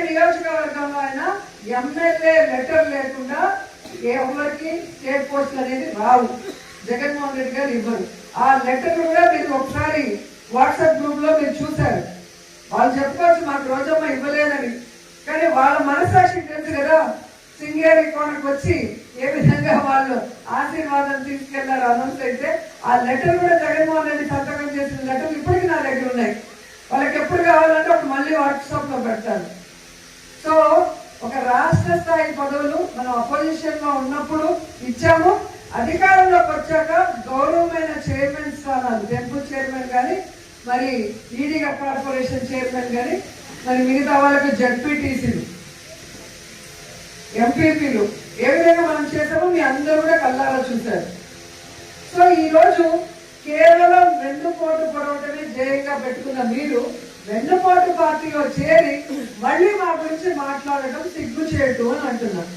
నియోజకవర్గంలో అయినా MLA letter లేకుండా ఎవరికి స్టేట్ పోస్టులు అనేది రావు. జగన్మోహన్ రెడ్డి గారు ఇవ్వరు. ఆ లెటర్ కూడా మీరు ఒకసారి వాట్సాప్ గ్రూప్ లో మీరు చూశారు. వాళ్ళు చెప్పుకోవచ్చు మాకు రోజమ్మ ఇవ్వలేదని, కానీ వాళ్ళ మనసాక్షికి తెలుసు కదా సింగేరి కోనకు వచ్చి ఏ విధంగా వాళ్ళు ఆశీర్వాదం తీసుకెళ్లారు అనౌన్స్ అయితే. ఆ లెటర్ కూడా జగన్మోహన్ రెడ్డి సంతకం చేసిన లెటర్లు ఇప్పటికీ నా దగ్గర ఉన్నాయి. వాళ్ళకి ఎప్పుడు కావాలంటే ఒక మళ్ళీ వాట్సాప్ లో పెడతారు. సో ఒక రాష్ట్ర స్థాయి పదవులు మనం అపోజిషన్ లో ఉన్నప్పుడు ఇచ్చాము. అధికారంలోకి వచ్చాక గౌరవమైన చైర్మన్ స్థానాలు, టెంపుల్ చైర్మన్ కానీ, మరి ఈడీ కార్పొరేషన్ చైర్మన్ కానీ, మరి మిగతా వాళ్ళకి జడ్పీటీసీలు, ఎంపీపీలు ఏ విధంగా మనం చేసామో మీ అందరూ కూడా కళ్ళారా చూశారు. సో ఈరోజు కేవలం వెన్నుపోటు పొడవటమే జయంగా పెట్టుకున్న మీరు వెన్నుపోటు పార్టీలో చేరి మళ్ళీ మా గురించి మాట్లాడటం సిగ్గుచేటు అని అంటున్నారు.